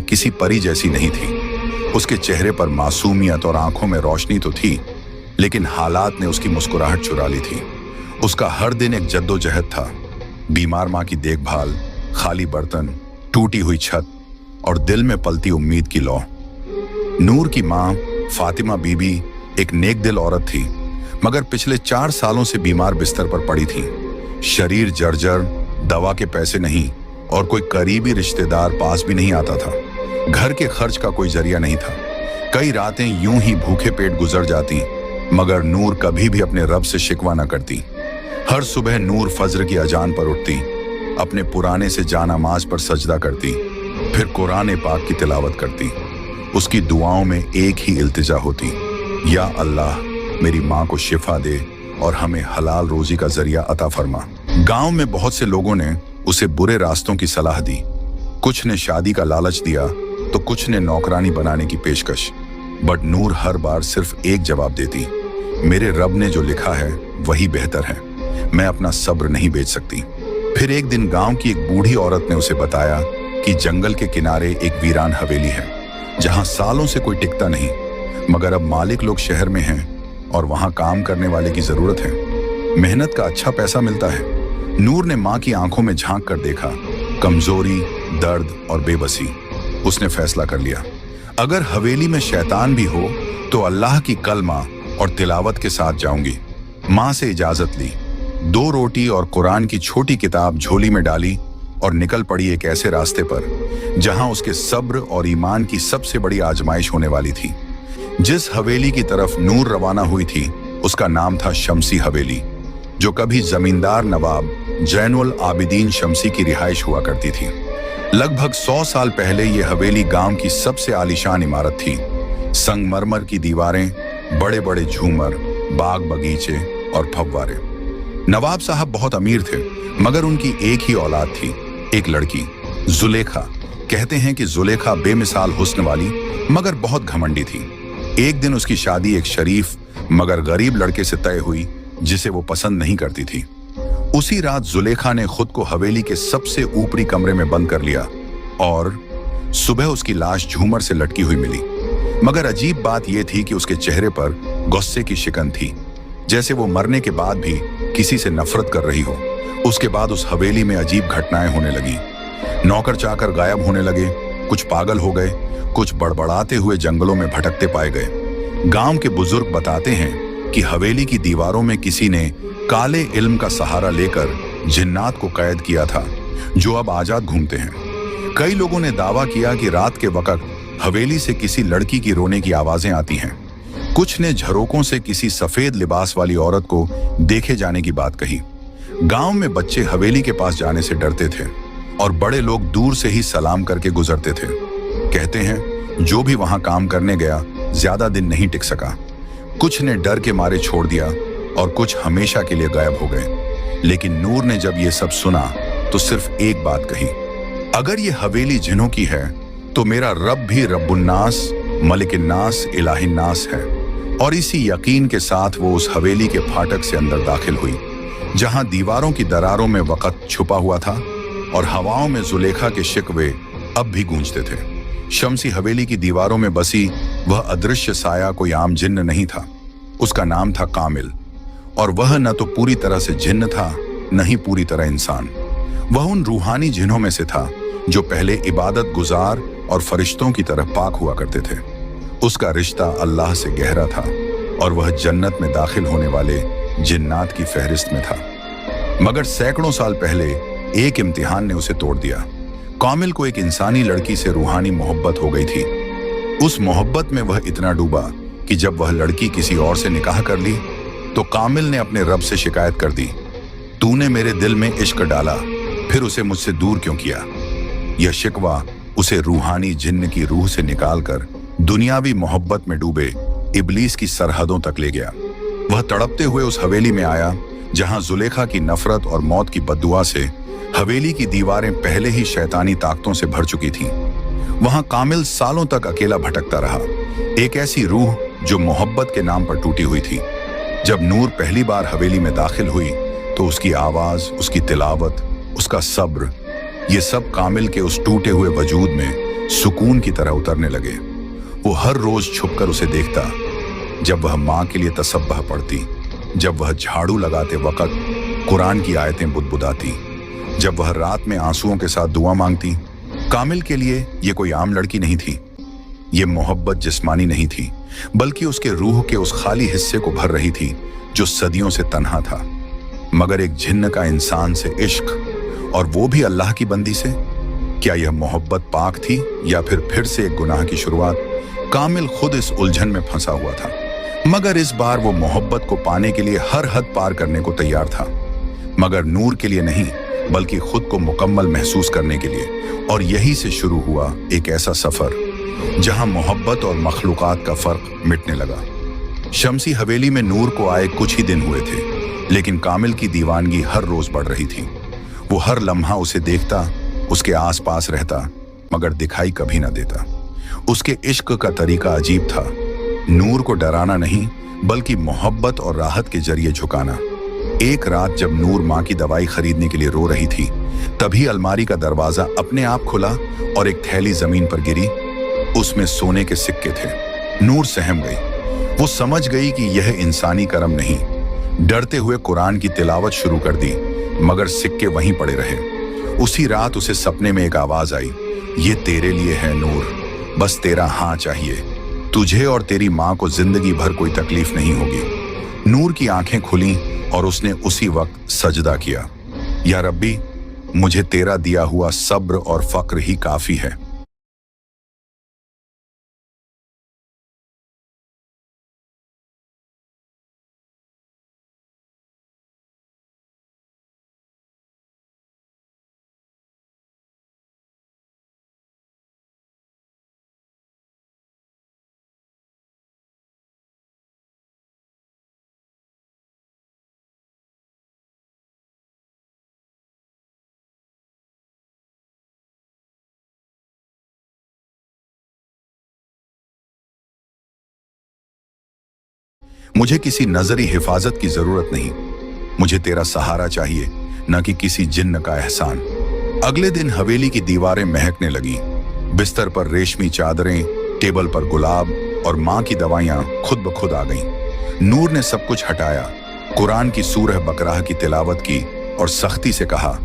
किसी परी जैसी नहीं थी। उसके चेहरे पर मासूमियत और आंखों में रोशनी तो थी, लेकिन हालात ने उसकी मुस्कुराहट चुरा ली थी। उसका हर दिन एक जद्दोजहद था। बीमार माँ की देखभाल, खाली बर्तन, टूटी हुई छत और दिल में पलती उम्मीद की लौ। नूर की माँ फातिमा बीबी एक नेक दिल औरत थी, मगर पिछले 4 सालों से बीमार बिस्तर पर पड़ी थी। शरीर जर्जर, दवा के पैसे नहीं और कोई करीबी रिश्तेदार पास भी नहीं आता था। घर के खर्च का कोई जरिया नहीं था। कई रातें यूं ही भूखे पेट गुजर जाती, मगर नूर कभी भी अपने रब से शिकवा न करती। हर सुबह नूर फज्र की अजान पर उठती, अपने पुराने से जानामाज पर सजदा करती, फिर कुरान पाक की तिलावत करती। उसकी दुआओं में एक ही इल्तिजा होती, या अल्लाह मेरी माँ को शिफा दे और हमें हलाल रोजी का जरिया अता फरमा। गांव में बहुत से लोगों ने उसे बुरे रास्तों की सलाह दी। कुछ ने शादी का लालच दिया तो कुछ ने नौकरानी बनाने की पेशकश। बट नूर हर बार सिर्फ एक जवाब देती, मेरे रब ने जो लिखा है वही बेहतर है, मैं अपना सब्र नहीं बेच सकती। फिर एक दिन गांव की एक बूढ़ी औरत ने उसे बताया कि जंगल के किनारे एक वीरान हवेली है, जहां सालों से कोई टिकता नहीं, मगर अब मालिक लोग शहर में हैं और वहां काम करने वाले की जरूरत है। मेहनत का अच्छा पैसा मिलता है। नूर ने माँ की आंखों में झांक कर देखा, कमजोरी, दर्द और बेबसी। उसने फैसला कर लिया, अगर हवेली में शैतान भी हो तो अल्लाह की कलमा और तिलावत के साथ जाऊंगी। माँ से इजाजत ली, 2 रोटी और कुरान की छोटी किताब झोली में डाली और निकल पड़ी एक ऐसे रास्ते पर जहां उसके सब्र और ईमान की सबसे बड़ी आजमाइश होने वाली थी। जिस हवेली की तरफ नूर रवाना हुई थी उसका नाम था शमसी हवेली, जो कभी जमींदार नवाब जैनुल आबिदीन शमसी की रिहाइश हुआ करती थी। लगभग 100 साल पहले यह हवेली गांव की सबसे आलीशान इमारत थी। संगमरमर की दीवारें, बड़े बड़े झूमर, बाग बगीचे और फव्वारे। नवाब साहब बहुत अमीर थे, मगर उनकी एक ही औलाद थी, एक लड़की, जुलेखा। कहते हैं कि जुलेखा बेमिसाल हुस्न वाली मगर बहुत घमंडी थी। एक दिन उसकी शादी एक शरीफ मगर गरीब लड़के से तय हुई जिसे वो पसंद नहीं करती थी। उसी रात जुलेखा ने खुद को हवेली के सबसे ऊपरी कमरे में बंद कर लिया और सुबह उसकी लाश झूमर से लटकी हुई मिली। मगर अजीब बात यह थी कि उसके चेहरे पर गुस्से की शिकन थी, जैसे वो मरने के बाद भी किसी से नफरत कर रही हो। उसके बाद उस हवेली में अजीब घटनाएं होने लगी। नौकर चाकर गायब होने लगे, कुछ पागल हो गए, कुछ बड़बड़ाते हुए जंगलों में भटकते पाए गए। गांव के बुजुर्ग बताते हैं कि हवेली की दीवारों में किसी ने काले इल्म का सहारा लेकर जिन्नात को कैद किया था, जो अब आजाद घूमते हैं। कई लोगों ने दावा किया कि रात के वक्त हवेली से किसी लड़की की रोने की आवाजें आती हैं। कुछ ने झरोकों से किसी सफेद लिबास वाली औरत को देखे जाने की बात कही। गांव में बच्चे हवेली के पास जाने से डरते थे और बड़े लोग दूर से ही सलाम करके गुजरते थे। कहते हैं जो भी वहां काम करने गया ज्यादा दिन नहीं टिक सका। कुछ ने डर के मारे छोड़ दिया और कुछ हमेशा के लिए गायब हो गए। लेकिन नूर ने जब ये सब सुना तो सिर्फ एक बात कही, अगर ये हवेली जिन्हों की है तो मेरा रब भी रब्बुन्नास, मलिकिन्नास, इलाहिन्नास है। और इसी यकीन के साथ वो उस हवेली के फाटक से अंदर दाखिल हुई, जहां दीवारों की दरारों में वक़्त छुपा हुआ था और हवाओं में जुलेखा के शिकवे अब भी गूंजते थे। शमसी हवेली की दीवारों में बसी वह अदृश्य साया कोई आम जिन्न नहीं था। उसका नाम था कामिल, और वह न तो पूरी तरह से जिन्न था, न ही पूरी तरह इंसान। वह उन रूहानी जिन्हों में से था जो पहले इबादत गुजार और फरिश्तों की तरह पाक हुआ करते थे। उसका रिश्ता अल्लाह से गहरा था और वह जन्नत में दाखिल होने वाले जिन्नात की फहरिस्त में था। मगर सैकड़ों साल पहले एक इम्तिहान ने उसे तोड़ दिया। कामिल को एक इंसानी लड़की से रूहानी मोहब्बत हो गई थी। उस मोहब्बत में वह इतना डूबा कि जब वह लड़की किसी और से निकाह कर ली तो कामिल ने अपने रब से शिकायत कर दी, तूने मेरे दिल में इश्क डाला, फिर उसे मुझसे दूर क्यों किया। यह शिकवा उसे रूहानी जिन्न की रूह से निकालकर दुनियावी मोहब्बत में डूबे इब्लीस की सरहदों तक ले गया। वह तड़पते हुए उस हवेली में आया जहां जुलेखा की नफरत और मौत की बद्दुआ से हवेली की दीवारें पहले ही शैतानी ताकतों से भर चुकी थीं। वहां कामिल सालों तक अकेला भटकता रहा, एक ऐसी रूह जो मोहब्बत के नाम पर टूटी हुई थी। जब नूर पहली बार हवेली में दाखिल हुई तो उसकी आवाज, उसकी तिलावत, उसका सब्र, ये सब कामिल के उस टूटे हुए वजूद में सुकून की तरह उतरने लगे। वो हर रोज छुपकर उसे देखता, जब वह माँ के लिए तसब्बह पढ़ती, जब वह झाड़ू लगाते वक्त कुरान की आयतें बुदबुदाती, जब वह रात में आंसुओं के साथ दुआ मांगती। कामिल के लिए ये कोई आम लड़की नहीं थी। ये मोहब्बत जिस्मानी नहीं थी, बल्कि उसके रूह के उस खाली हिस्से को भर रही थी जो सदियों से तन्हा था। मगर एक जिन्न का इंसान से इश्क, और वो भी अल्लाह की बंदी से। क्या यह मोहब्बत पाक थी या फिर से एक गुनाह की शुरुआत? कामिल खुद इस उलझन में फंसा हुआ था, मगर इस बार वो मोहब्बत को पाने के लिए हर हद पार करने को तैयार था। मगर नूर के लिए नहीं, बल्कि खुद को मुकम्मल महसूस करने के लिए। और यही से शुरू हुआ एक ऐसा सफर जहां मोहब्बत और मखलूकात का फर्क मिटने लगा। शमसी हवेली में नूर को आए कुछ ही दिन हुए थे, लेकिन कामिल की दीवानगी हर रोज बढ़ रही थी। वो हर लम्हा उसे देखता, उसके आसपास रहता, मगर दिखाई कभी ना देता। उसके इश्क का तरीका अजीब था, नूर को डराना नहीं, बल्कि मोहब्बत और राहत के जरिए झुकाना। एक रात जब नूर माँ की दवाई खरीदने के लिए रो रही थी, तभी अलमारी का दरवाजा अपने आप खुला और एक थैली जमीन पर गिरी। उसमें सोने के सिक्के थे। नूर सहम गई। वो समझ गई कि यह इंसानी करम नहीं। डरते हुए कुरान की तिलावत शुरू कर दी, मगर सिक्के वहीं पड़े रहे। उसी रात उसे सपने में एक आवाज आई, ये तेरे लिए है नूर, बस तेरा हाँ चाहिए। तुझे और तेरी माँ को जिंदगी भर कोई तकलीफ नहीं होगी। नूर की आंखें खुली और उसने उसी वक्त सजदा किया, या रब्बी, मुझे तेरा दिया हुआ सब्र और फक्र ही काफी है। मुझे किसी नजरी हिफाजत की जरूरत नहीं, मुझे तेरा सहारा चाहिए, न कि किसी जिन्न का एहसान। अगले दिन हवेली की दीवारें महकने लगी। बिस्तर पर रेशमी चादरें, टेबल पर गुलाब और माँ की दवाइयां खुद ब खुद आ गईं। नूर ने सब कुछ हटाया, कुरान की सूरह बकराह की तिलावत की और सख्ती से कहा,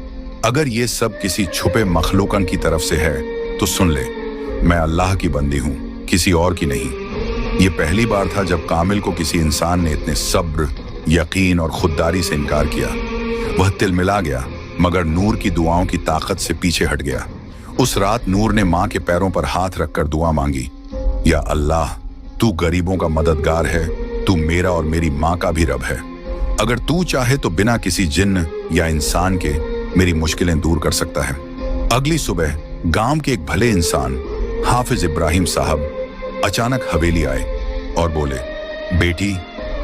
अगर ये सब किसी छुपे मखलूकन की तरफ से है तो सुन ले, मैं अल्लाह की बंदी हूँ, किसी और की नहीं। ये पहली बार था जब कामिल को किसी इंसान ने इतने सब्र, यकीन और खुददारी से इनकार किया। वह तिलमिला गया, मगर नूर की दुआओं की ताकत से पीछे हट गया। उस रात नूर ने माँ के पैरों पर हाथ रखकर दुआ मांगी, या अल्लाह, तू गरीबों का मददगार है, तू मेरा और मेरी माँ का भी रब है। अगर तू चाहे तो बिना किसी जिन्न या इंसान के मेरी मुश्किलें दूर कर सकता है। अगली सुबह गांव के एक भले इंसान हाफिज इब्राहिम साहब अचानक हवेली आए और बोले, बेटी,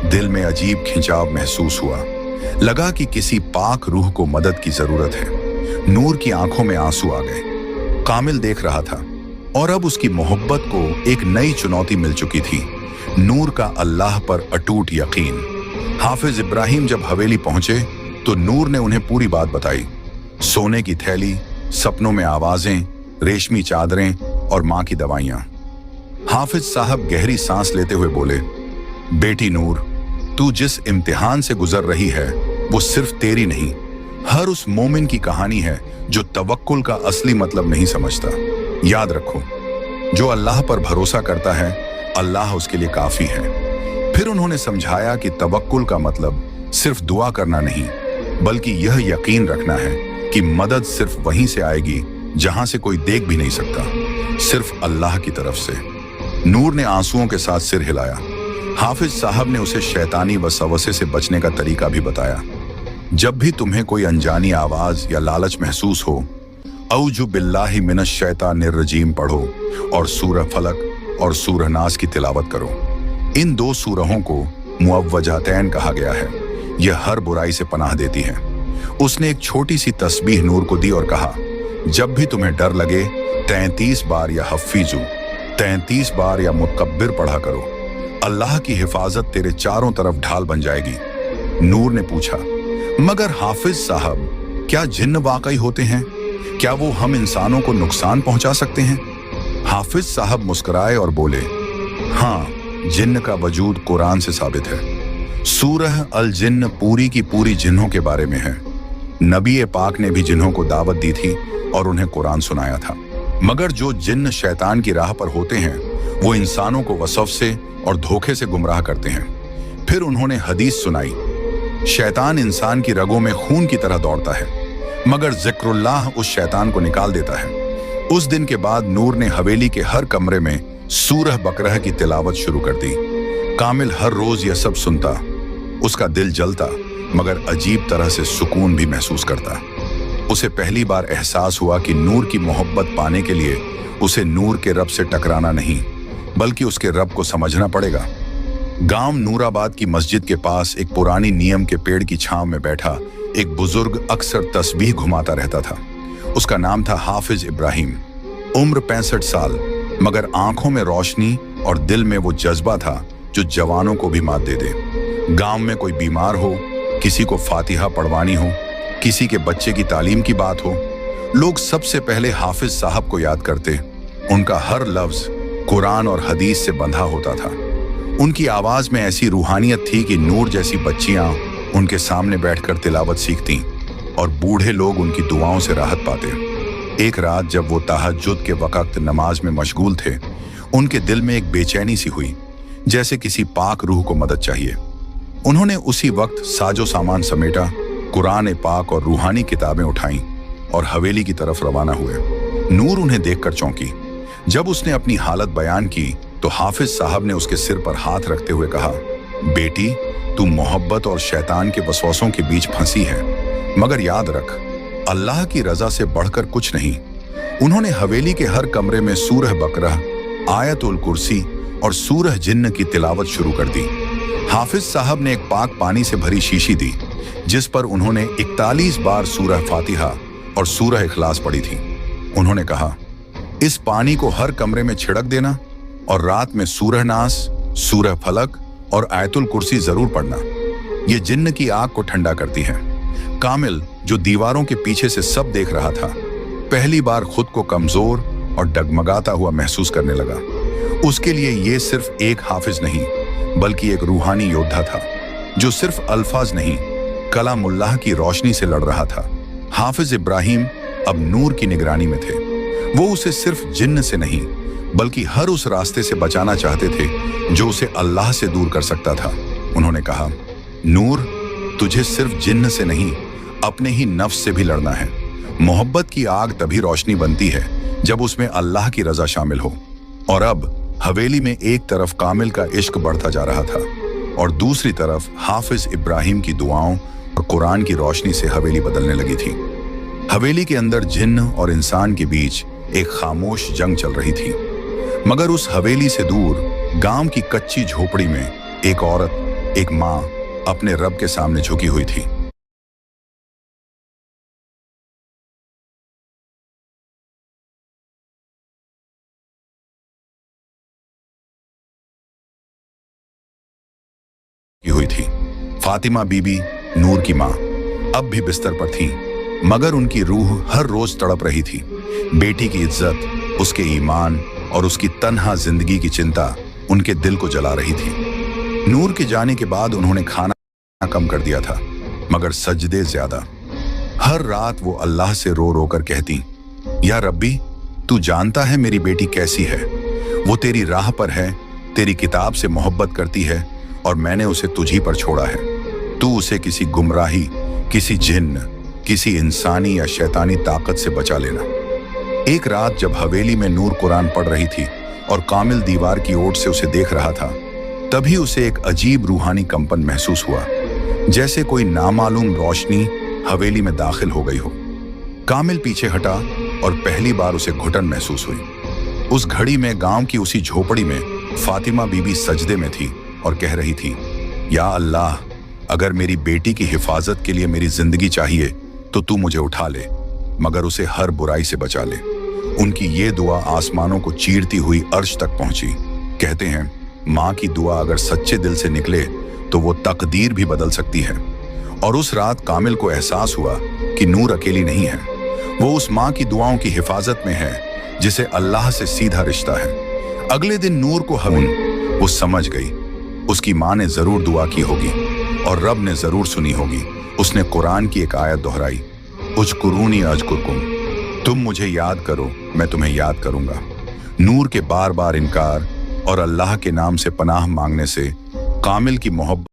दिल में अजीब खिंचाव महसूस हुआ। लगा कि किसी पाक रूह को मदद की जरूरत है। नूर की आंखों में आंसू आ गए। कामिल देख रहा था और अब उसकी मोहब्बत को एक नई चुनौती मिल चुकी थी, नूर का अल्लाह पर अटूट यकीन। हाफिज इब्राहिम जब हवेली पहुंचे तो नूर ने उन्हें पूरी बात बताई। सोने की थैली, सपनों में आवाजें, रेशमी चादरें और माँ की दवाइयां। हाफिज साहब गहरी सांस लेते हुए बोले, बेटी नूर, तू जिस इम्तिहान से गुजर रही है वो सिर्फ तेरी नहीं, हर उस मोमिन की कहानी है जो तवक्कुल का असली मतलब नहीं समझता। याद रखो, जो अल्लाह पर भरोसा करता है, अल्लाह उसके लिए काफी है। फिर उन्होंने समझाया कि तवक्कुल का मतलब सिर्फ दुआ करना नहीं, बल्कि यह यकीन रखना है कि मदद सिर्फ वहीं से आएगी जहां से कोई देख भी नहीं सकता, सिर्फ अल्लाह की तरफ से। नूर ने आंसुओं के साथ सिर हिलाया। हाफिज साहब ने उसे शैतानी वसवसे से बचने का तरीका भी बताया। जब भी तुम्हें कोई अनजानी आवाज या लालच महसूस हो, औजु बिल्लाहि मिनश शैतानिर रजीम पढ़ो और सूरह फलक और सूरह नास की तिलावत करो। इन दो सूरहों को मुअव्वजातैन कहा गया है। यह हर बुराई से पनाह देती है। उसने एक छोटी सी तस्बीह नूर को दी और कहा, जब भी तुम्हें डर लगे 33 बार या हफीजू, 33 बार या मुतकब्बिर पढ़ा करो। अल्लाह की हिफाजत तेरे चारों तरफ ढाल बन जाएगी। नूर ने पूछा, मगर हाफिज साहब, क्या जिन्न वाकई होते हैं? क्या वो हम इंसानों को नुकसान पहुंचा सकते हैं? हाफिज साहब मुस्कुराए और बोले, हाँ, जिन्न का वजूद कुरान से साबित है। सूरह अल जिन्न पूरी की पूरी जिन्हों के बारे में है। नबी पाक ने भी जिन्हों को दावत दी थी और उन्हें कुरान सुनाया था। मगर जो जिन्न शैतान की राह पर होते हैं वो इंसानों को वसवसे और धोखे से गुमराह करते हैं। फिर उन्होंने हदीस सुनाई, शैतान इंसान की रगों में खून की तरह दौड़ता है, मगर जिक्रुल्लाह उस शैतान को निकाल देता है। उस दिन के बाद नूर ने हवेली के हर कमरे में सूरह बकरह की तिलावत शुरू कर दी। कामिल हर रोज यह सब सुनता, उसका दिल जलता, मगर अजीब तरह से सुकून भी महसूस करता। उसे पहली बार एहसास हुआ कि नूर की मोहब्बत पाने के लिए उसे नूर के रब से टकराना नहीं, बल्कि उसके रब को समझना पड़ेगा। गांव नूराबाद की मस्जिद के पास एक पुरानी नीम के पेड़ की छांव में बैठा एक बुजुर्ग अक्सर तस्बीह घुमाता रहता था। उसका नाम था हाफिज इब्राहिम। उम्र 65 साल, मगर आंखों में रोशनी और दिल में वो जज्बा था जो जवानों को भी मात दे दे। गांव में कोई बीमार हो, किसी को फातिहा पढ़वानी हो, किसी के बच्चे की तालीम की बात हो, लोग सबसे पहले हाफिज साहब को याद करते। उनका हर लफ्ज कुरान और हदीस से बंधा होता था। उनकी आवाज में ऐसी रूहानियत थी कि नूर जैसी बच्चियां उनके सामने बैठकर तिलावत सीखती और बूढ़े लोग उनकी दुआओं से राहत पाते। एक रात जब वो तहज्जुद के वक्त नमाज में मशगूल थे, उनके दिल में एक बेचैनी सी हुई, जैसे किसी पाक रूह को मदद चाहिए। उन्होंने उसी वक्त साजो सामान समेटा, कुरान पाक और रूहानी किताबें उठाईं और हवेली की तरफ रवाना हुए। नूर उन्हें देखकर चौंकी। जब उसने अपनी हालत बयान की तो हाफिज साहब ने उसके सिर पर हाथ रखते हुए कहा, बेटी, तू मोहब्बत और शैतान के वसवसों के बीच फंसी है, मगर याद रख, अल्लाह की रजा से बढ़कर कुछ नहीं। उन्होंने हवेली के हर कमरे में सूरह बकरह, आयतुल कुर्सी और सूरह जिन्न की तिलावत शुरू कर दी। हाफिज साहब ने एक पाक पानी से भरी शीशी दी, जिस पर उन्होंने 41 बार सूरह फातिहा और सूरह इखलास पढ़ी थी। उन्होंने कहा, इस पानी को हर कमरे में छिड़क देना और रात में सूरह नास, सूरह फलक और आयतुल कुर्सी जरूर पढ़ना। ये जिन्न की आग को ठंडा करती है। कामिल, जो दीवारों के पीछे से सब देख रहा था, पहली बार खुद को कमजोर और डगमगाता हुआ महसूस करने लगा। उसके लिए ये सिर्फ एक हाफिज नहीं, बल्कि एक रूहानी योद्धा था, जो सिर्फ अल्फाज नहीं, कलामुल्लाह की रोशनी से लड़ रहा था। हाफिज इब्राहिम अब नूर की निगरानी में थे। वो उसे सिर्फ जिन्न से नहीं, बल्कि हर उस रास्ते से बचाना चाहते थे जो उसे अल्लाह से दूर कर सकता था। उन्होंने कहा, नूर, तुझे सिर्फ जिन्न से नहीं, अपने ही नफ्स से भी लड़ना है। मोहब्बत की आग तभी रोशनी बनती है जब उसमें अल्लाह की रजा शामिल हो। और अब हवेली में एक तरफ कामिल का इश्क बढ़ता जा रहा था और दूसरी तरफ हाफिज इब्राहिम की दुआओं और कुरान की रोशनी से हवेली बदलने लगी थी। हवेली के अंदर जिन्न और इंसान के बीच एक खामोश जंग चल रही थी। मगर उस हवेली से दूर गांव की कच्ची झोपड़ी में एक औरत, एक माँ, अपने रब के सामने झुकी हुई थी। फातिमा बीबी, नूर की माँ, अब भी बिस्तर पर थी, मगर उनकी रूह हर रोज तड़प रही थी। बेटी की इज्जत, उसके ईमान और उसकी तन्हा जिंदगी की चिंता उनके दिल को जला रही थी। नूर के जाने के बाद उन्होंने खाना कम कर दिया था, मगर सजदे ज्यादा। हर रात वो अल्लाह से रो रो कर कहती, या रब्बी, तू जानता है मेरी बेटी कैसी है। वो तेरी राह पर है, तेरी किताब से मोहब्बत करती है और मैंने उसे तुझी पर छोड़ा है। तू उसे किसी गुमराही, किसी जिन्न, किसी इंसानी या शैतानी ताकत से बचा लेना। एक रात जब हवेली में नूर कुरान पढ़ रही थी और कामिल दीवार की ओर से उसे देख रहा था, तभी उसे एक अजीब रूहानी कंपन महसूस हुआ, जैसे कोई नामालूम रोशनी हवेली में दाखिल हो गई हो। कामिल पीछे हटा और पहली बार उसे घुटन महसूस हुई। उस घड़ी में गांव की उसी झोपड़ी में फातिमा बीबी सजदे में थी और कह रही थी, या अल्लाह, अगर मेरी बेटी की हिफाजत के लिए मेरी जिंदगी चाहिए तो तू मुझे उठा ले, मगर उसे हर बुराई से बचा ले। उनकी ये दुआ आसमानों को चीरती हुई अर्श तक पहुंची। कहते हैं, माँ की दुआ अगर सच्चे दिल से निकले तो वो तकदीर भी बदल सकती है। और उस रात कामिल को एहसास हुआ कि नूर अकेली नहीं है। वो उस माँ की दुआओं की हिफाजत में है जिसे अल्लाह से सीधा रिश्ता है। अगले दिन नूर को वो समझ गई। उसकी माँ ने जरूर दुआ की होगी और रब ने जरूर सुनी होगी। उसने कुरान की एक आयत दोहराई, उज़कुरूनी अज़कुरकुम, तुम मुझे याद करो मैं तुम्हें याद करूंगा। नूर के बार बार इनकार और अल्लाह के नाम से पनाह मांगने से कामिल की मोहब्बत